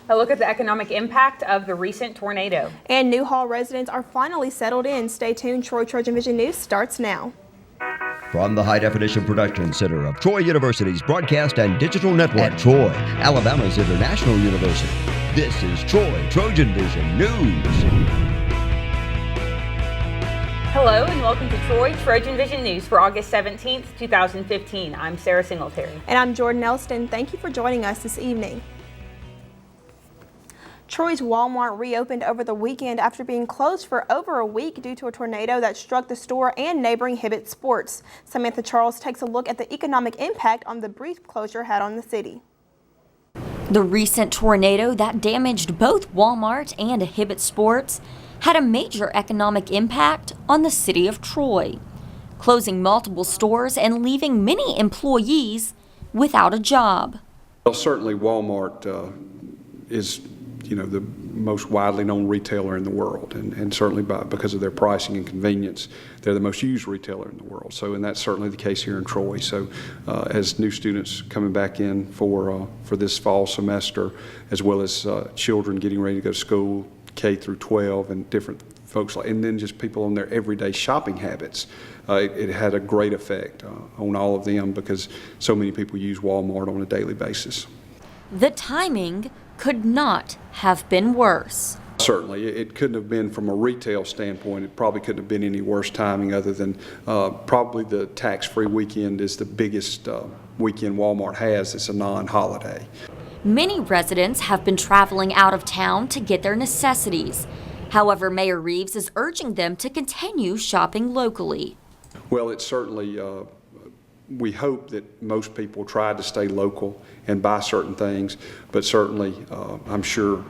A look at the economic impact of the recent tornado. And Newhall residents are finally settled in. Stay tuned. TrojanVision News starts now. From the High Definition Production Center of Troy University's Broadcast and Digital Network at Troy, Alabama's International University, this is TrojanVision News. Hello and welcome to TrojanVision News for August 17th, 2015. I'm Sarah Singletary. And I'm Jordan Elston. Thank you for joining us this evening. Troy's Walmart reopened over the weekend after being closed for over a week due to a tornado that struck the store and neighboring Hibbett Sports. Samantha Charles takes a look at the economic impact on the brief closure had on the city. The recent tornado that damaged both Walmart and Hibbett Sports had a major economic impact on the city of Troy, closing multiple stores and leaving many employees without a job. Well, certainly Walmart is the most widely known retailer in the world, and certainly because of their pricing and convenience, they're the most used retailer in the world. So, and that's certainly the case here in Troy. So, as new students coming back in for this fall semester, as well as children getting ready to go to school, K through 12, and different folks, and then just people on their everyday shopping habits, it had a great effect on all of them because so many people use Walmart on a daily basis. The timing could not have been worse. Certainly, it couldn't have been from a retail standpoint. It probably couldn't have been any worse timing other than probably the tax-free weekend is the biggest weekend Walmart has. It's a non-holiday. Many residents have been traveling out of town to get their necessities. However, Mayor Reeves is urging them to continue shopping locally. Well, it's certainly we hope that most people try to stay local and buy certain things, but certainly I'm sure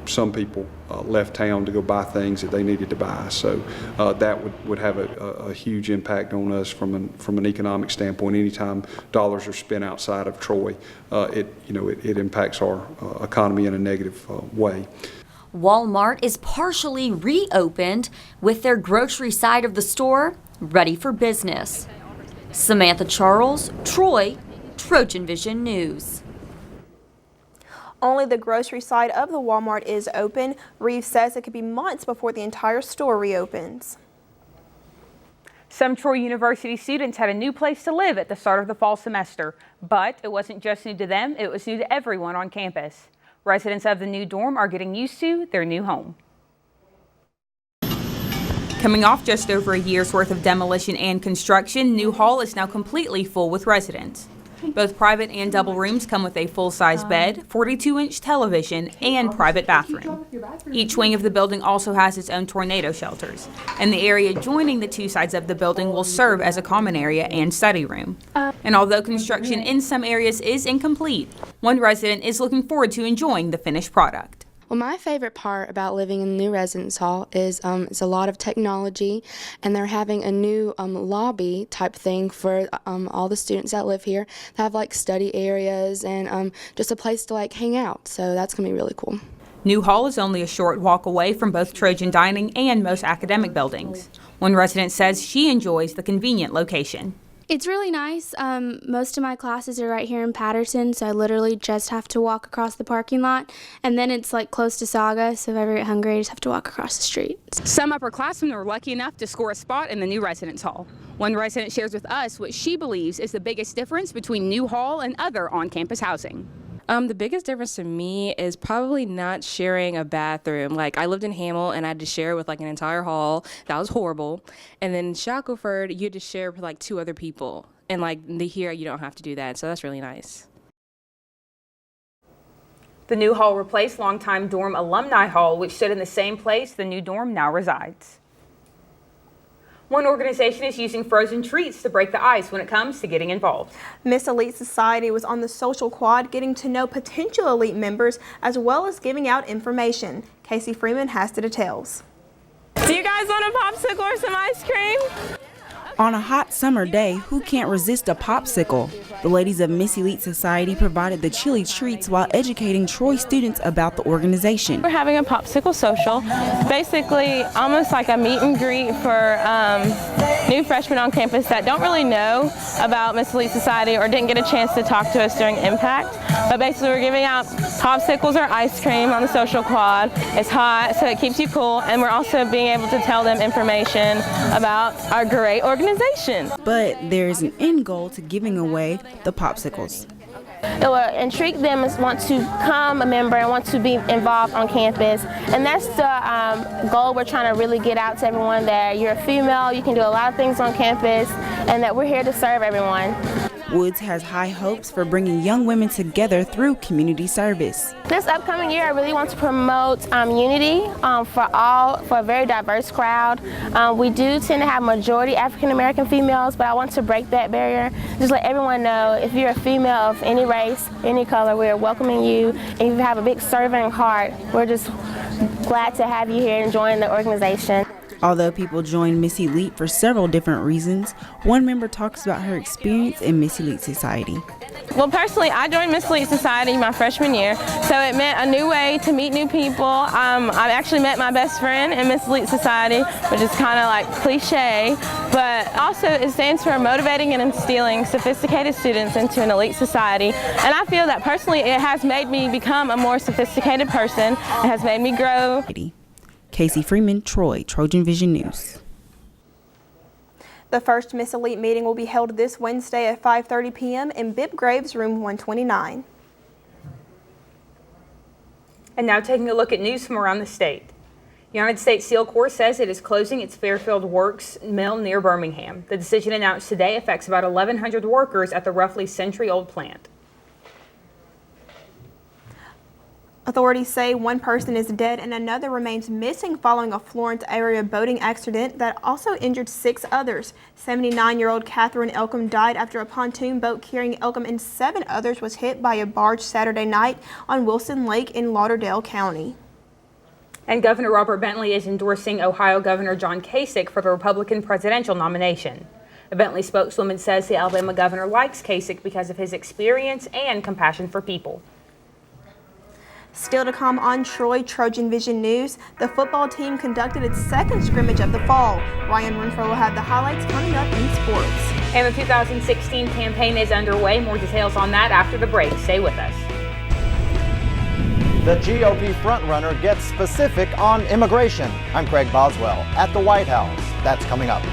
some people left town to go buy things that they needed to buy. So that would have a huge impact on us from an economic standpoint. Anytime dollars are spent outside of Troy, it impacts our economy in a negative way. Walmart is partially reopened with their grocery side of the store ready for business. Samantha Charles, Troy, TrojanVision News. Only the grocery side of the Walmart is open. Reeves says it could be months before the entire store reopens. Some Troy University students had a new place to live at the start of the fall semester, but it wasn't just new to them, it was new to everyone on campus. Residents of the new dorm are getting used to their new home. Coming off just over a year's worth of demolition and construction, New Hall is now completely full with residents. Both private and double rooms come with a full-size bed, 42-inch television, and private bathroom. Each wing of the building also has its own tornado shelters, and the area joining the two sides of the building will serve as a common area and study room. And although construction in some areas is incomplete, one resident is looking forward to enjoying the finished product. Well, my favorite part about living in the new residence hall is it's a lot of technology, and they're having a new lobby type thing for all the students that live here. They have like study areas and just a place to like hang out, so that's going to be really cool. New Hall is only a short walk away from both Trojan Dining and most academic buildings. One resident says she enjoys the convenient location. It's really nice. Most of my classes are right here in Patterson, so I literally just have to walk across the parking lot. And then it's like close to Saga, so if I ever get hungry, I just have to walk across the street. Some upperclassmen were lucky enough to score a spot in the new residence hall. One resident shares with us what she believes is the biggest difference between New Hall and other on-campus housing. The biggest difference to me is probably not sharing a bathroom. Like, I lived in Hamel and I had to share with like an entire hall. That was horrible. And then in Shackelford, you had to share with like 2 other people. And like here, you don't have to do that. So that's really nice. The new hall replaced longtime dorm Alumni Hall, which stood in the same place the new dorm now resides. One organization is using frozen treats to break the ice when it comes to getting involved. Miss Elite Society was on the social quad getting to know potential elite members as well as giving out information. Casey Freeman has the details. Do you guys want a popsicle or some ice cream? On a hot summer day, who can't resist a popsicle? The ladies of Miss Elite Society provided the chilly treats while educating Troy students about the organization. We're having a popsicle social, basically almost like a meet and greet for new freshmen on campus that don't really know about Miss Elite Society or didn't get a chance to talk to us during Impact. But basically we're giving out popsicles or ice cream on the social quad. It's hot, so it keeps you cool, and we're also being able to tell them information about our great organization. But there's an end goal to giving away the popsicles. It will intrigue them and want to become a member and want to be involved on campus. And that's the goal we're trying to really get out to everyone, that you're a female, you can do a lot of things on campus, and that we're here to serve everyone. Woods has high hopes for bringing young women together through community service. This upcoming year, I really want to promote unity for a very diverse crowd. We do tend to have majority African American females, but I want to break that barrier. Just let everyone know, if you're a female of any race, any color, we're welcoming you. And if you have a big serving heart, we're just glad to have you here and join the organization. Although people join Miss Elite for several different reasons, one member talks about her experience in Miss Elite Society. Well, personally, I joined Miss Elite Society my freshman year, so it meant a new way to meet new people. I've actually met my best friend in Miss Elite Society, which is kind of like cliche, but also it stands for motivating and instilling sophisticated students into an elite society. And I feel that personally it has made me become a more sophisticated person. It has made me grow. Casey Freeman, Troy, TrojanVision News. The first Miss Elite meeting will be held this Wednesday at 5:30 p.m. in Bibb Graves, room 129. And now taking a look at news from around the state. United States Steel Corps says it is closing its Fairfield Works mill near Birmingham. The decision announced today affects about 1,100 workers at the roughly century-old plant. Authorities say one person is dead and another remains missing following a Florence area boating accident that also injured 6 others. 79-year-old Catherine Elcom died after a pontoon boat carrying Elcom and 7 others was hit by a barge Saturday night on Wilson Lake in Lauderdale County. And Governor Robert Bentley is endorsing Ohio Governor John Kasich for the Republican presidential nomination. A Bentley spokeswoman says the Alabama governor likes Kasich because of his experience and compassion for people. Still to come on Troy TrojanVision News, the football team conducted its second scrimmage of the fall. Ryan Renfro will have the highlights coming up in sports. And the 2016 campaign is underway. More details on that after the break. Stay with us. The GOP frontrunner gets specific on immigration. I'm Craig Boswell at the White House. That's coming up.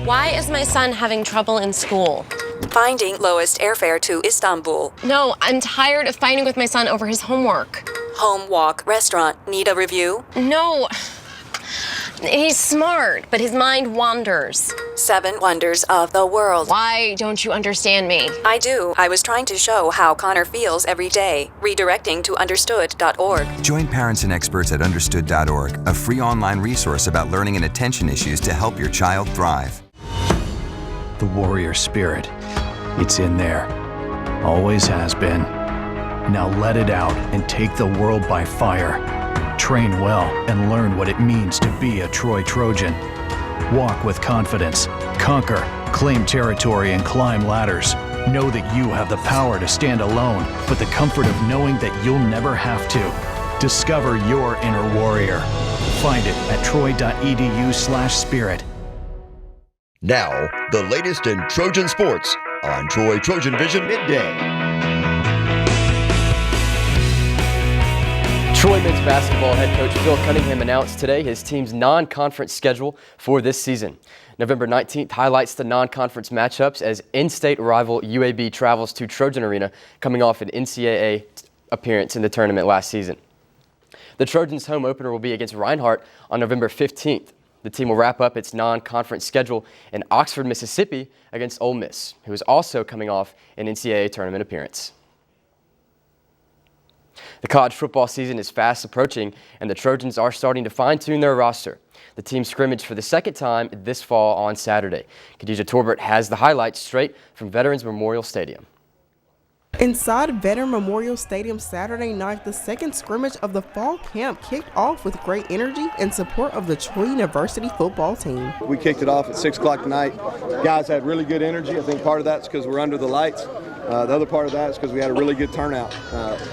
Why is my son having trouble in school? Finding lowest airfare to Istanbul. No, I'm tired of fighting with my son over his homework. Home, walk, restaurant. Need a review? No. He's smart, but his mind wanders. 7 wonders of the world. Why don't you understand me? I do. I was trying to show how Connor feels every day. Redirecting to understood.org. Join parents and experts at understood.org, a free online resource about learning and attention issues to help your child thrive. The warrior spirit. It's in there. Always has been. Now let it out and take the world by fire. Train well and learn what it means to be a Troy Trojan. Walk with confidence, conquer, claim territory, and climb ladders. Know that you have the power to stand alone, but the comfort of knowing that you'll never have to. Discover your inner warrior. Find it at troy.edu/spirit. Now, the latest in Trojan sports on Troy TrojanVision Midday. Troy men's basketball head coach Phil Cunningham announced today his team's non-conference schedule for this season. November 19th highlights the non-conference matchups as in-state rival UAB travels to Trojan Arena, coming off an NCAA appearance in the tournament last season. The Trojans' home opener will be against Reinhardt on November 15th. The team will wrap up its non-conference schedule in Oxford, Mississippi against Ole Miss, who is also coming off an NCAA tournament appearance. The college football season is fast approaching, and the Trojans are starting to fine-tune their roster. The team scrimmaged for the second time this fall on Saturday. Khadijah Torbert has the highlights straight from Veterans Memorial Stadium. Inside Veteran Memorial Stadium Saturday night, the second scrimmage of the fall camp kicked off with great energy in support of the Troy University football team. We kicked it off at 6 o'clock tonight. Guys had really good energy. I think part of that's because we're under the lights. The other part of that is because we had a really good turnout,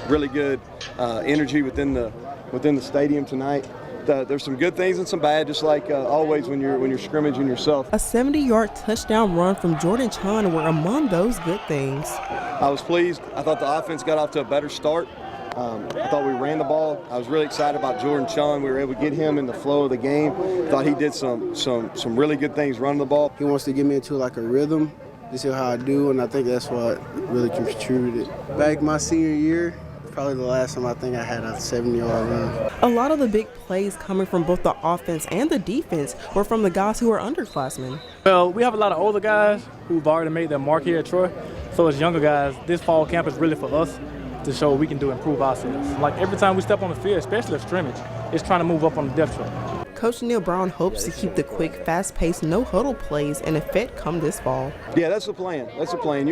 really good energy within the stadium tonight. There's some good things and some bad, just like always when you're scrimmaging yourself. A 70-yard touchdown run from Jordan Chun were among those good things. I was pleased. I thought the offense got off to a better start. I thought we ran the ball. I was really excited about Jordan Chun. We were able to get him in the flow of the game. Thought he did some really good things running the ball. He wants to get me into like a rhythm to see how I do, and I think that's what really contributed. Back my senior year, probably the last time I think I had a 70-yard run. A lot of the big plays coming from both the offense and the defense were from the guys who are underclassmen. Well, we have a lot of older guys who've already made their mark here at Troy. So as younger guys, this fall camp is really for us to show what we can do to improve ourselves. Like every time we step on the field, especially at scrimmage, it's trying to move up on the depth chart. Coach Neil Brown hopes to keep the quick, fast-paced, no-huddle plays in effect come this fall. Yeah, that's the plan. That's the plan.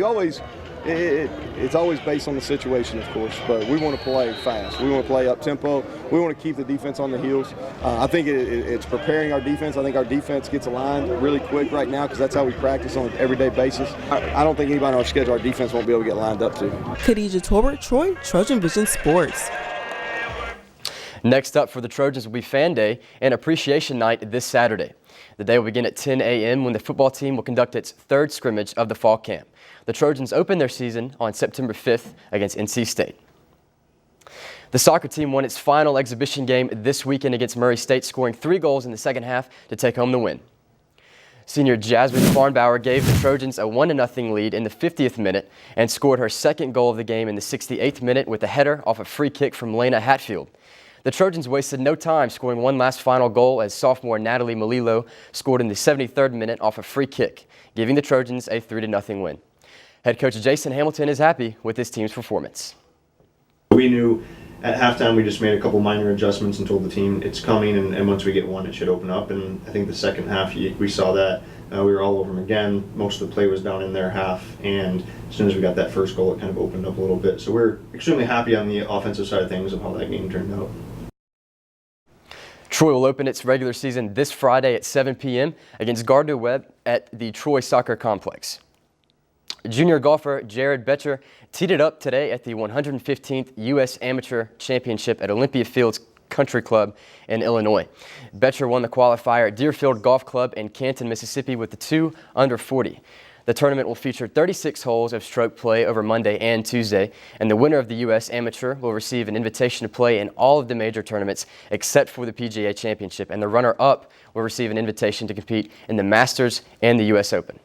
It's always based on the situation, of course, but we want to play fast. We want to play up-tempo. We want to keep the defense on the heels. I think it's preparing our defense. I think our defense gets aligned really quick right now because that's how we practice on an everyday basis. I don't think anybody on our schedule, our defense won't be able to get lined up to. Khadijah Torbert, Troy, TrojanVision Sports. Next up for the Trojans will be Fan Day and Appreciation Night this Saturday. The day will begin at 10 a.m. when the football team will conduct its third scrimmage of the fall camp. The Trojans open their season on September 5th against NC State. The soccer team won its final exhibition game this weekend against Murray State, scoring 3 goals in the second half to take home the win. Senior Jasmine Farnbauer gave the Trojans a 1-0 lead in the 50th minute and scored her second goal of the game in the 68th minute with a header off a free kick from Lena Hatfield. The Trojans wasted no time scoring one last final goal as sophomore Natalie Melillo scored in the 73rd minute off a free kick, giving the Trojans a 3-0 win. Head coach Jason Hamilton is happy with his team's performance. We knew at halftime we just made a couple minor adjustments and told the team it's coming, and once we get one it should open up, and I think the second half we saw that. We were all over them again. Most of the play was down in their half, and as soon as we got that first goal it kind of opened up a little bit. So we're extremely happy on the offensive side of things of how that game turned out. Troy will open its regular season this Friday at 7 p.m. against Gardner-Webb at the Troy Soccer Complex. Junior golfer Jared Betcher teed it up today at the 115th U.S. Amateur Championship at Olympia Fields Country Club in Illinois. Betcher won the qualifier at Deerfield Golf Club in Canton, Mississippi with the 2 under 40. The tournament will feature 36 holes of stroke play over Monday and Tuesday, and the winner of the U.S. Amateur will receive an invitation to play in all of the major tournaments except for the PGA Championship, and the runner-up will receive an invitation to compete in the Masters and the U.S. Open.